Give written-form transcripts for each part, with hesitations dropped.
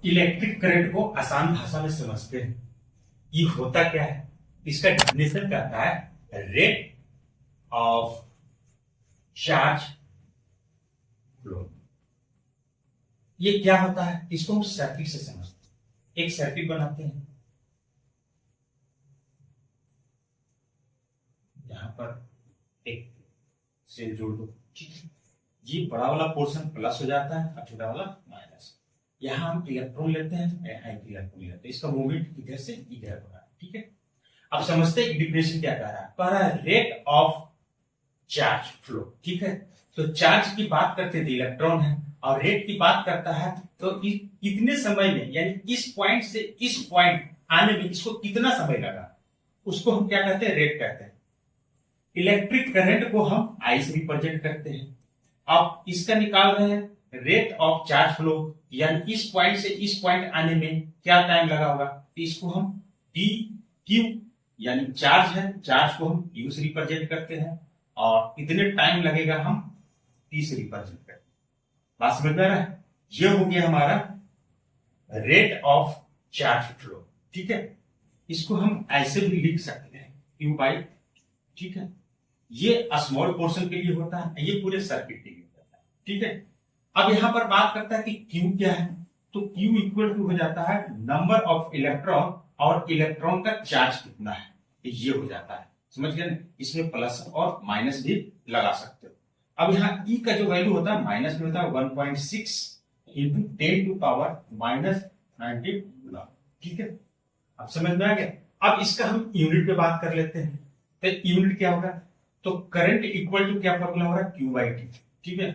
Electric current को आसान भाषा में समझते हैं। ये होता क्या है, इसका डेफिनेशन कहता है रेट ऑफ चार्ज फ्लो। ये क्या होता है, इसको हम सर्किट से समझते हैं। एक सर्किट बनाते हैं, यहां पर एक सेल जोड़ दो, ठीक है। ये बड़ा वाला पोर्शन प्लस हो जाता है और छोटा वाला माइनस। यहां हम इलेक्ट्रॉन लेते हैं, यहां इलेक्ट्रॉन लेते हैं, इसका मूवमेंट इधर से इधर हो रहा है, ठीक है। अब समझते हैं डिफिनेशन क्या कह रहा है रेट ऑफ चार्ज फ्लो, ठीक है। तो चार्ज की बात करते थे, इलेक्ट्रॉन है, और रेट की बात करता है तो इतने समय में, यानी इस पॉइंट से इस पॉइंट आने में इसको कितना समय लगा, उसको हम क्या कहते हैं, रेट कहते हैं। इलेक्ट्रिक करंट को हम आई से रिप्रेजेंट करते हैं। अब इसका निकाल रहे हैं रेट ऑफ चार्ज फ्लो, यानी इस पॉइंट से इस पॉइंट आने में क्या टाइम लगा होगा, तो इसको हम टी क्यू, यानी चार्ज है, चार्ज को हम क्यू से रिप्रेजेंट करते हैं, और कितने टाइम लगेगा हम टी से रिप्रेजेंट करते हैं। बात समझ में आ रहा है। ये हो गया हमारा रेट ऑफ चार्ज फ्लो, ठीक है। इसको हम ऐसे भी लिख सकते हैं क्यू बाई, ठीक है। ये स्मॉल पोर्शन के लिए होता है, ये पूरे सर्किट के लिए होता है, ठीक है। अब यहां पर बात करता है कि क्यू क्या है, तो क्यू इक्वल टू हो जाता है नंबर ऑफ इलेक्ट्रॉन, और इलेक्ट्रॉन का चार्ज कितना है, तो ये हो जाता है। समझ गए ना, इसमें प्लस और माइनस भी लगा सकते हो। अब यहाँ ई का जो वैल्यू होता है माइनस में होता है 1.6 इंटू 10 टू पावर माइनस 90 गुना, ठीक है। अब समझ में आ गया। अब इसका हम यूनिट पे बात कर लेते हैं, तो यूनिट क्या होगा, तो करंट इक्वल टू क्या फॉर्मूला हो रहा है, क्यू बाई टी, ठीक है।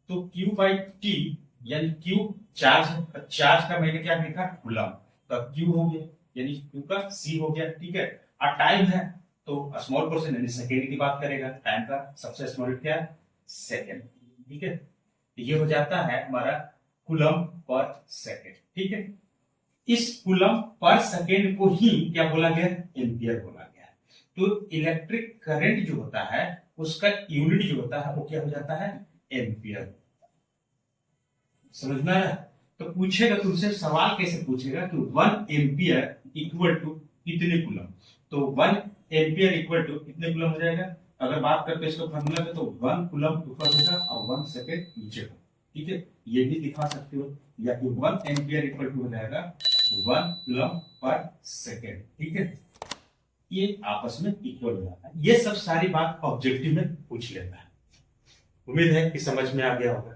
तो क्यू बाई टी यानी क्यू चार्ज है, चार्ज का मैंने क्या लिखा, कूलम, तो क्यू हो गया, यानी क्यू का सी हो गया, ठीक है। और टाइम है तो स्मॉल पोर्शन यानी सेकेंड की बात करेगा, टाइम का सबसे स्मॉल क्या है, सेकेंड, ठीक है। ये हो जाता है हमारा कूलम पर सेकेंड, ठीक है। इस कूलम पर सेकेंड को ही क्या बोला गया, एम्पियर बोला गया। तो इलेक्ट्रिक करंट जो होता है उसका यूनिट जो होता है वो क्या हो जाता है, एम्पियर। समझ में आ रहा है। तो पूछेगा तुमसे सवाल, कैसे पूछेगा कि 1 एम्पियर इक्वल टू कितने कूलम, तो 1 एम्पियर इक्वल टू कितने कूलम हो जाएगा। अगर बात करते हैं इसको फॉर्मूला में, तो 1 कूलम ऊपर होगा और 1 सेकेंड नीचे होगा, ठीक है। ये भी दिखा सकते हो, या कि 1 एम्पियर इक्वल टू हो जाएगा 1 कूलम पर सेकेंड, ठीक है। ये आपस में इक्वल हो जाता है। ये सब सारी बात ऑब्जेक्टिव में पूछ लेता है। उम्मीद है कि समझ में आ गया होगा।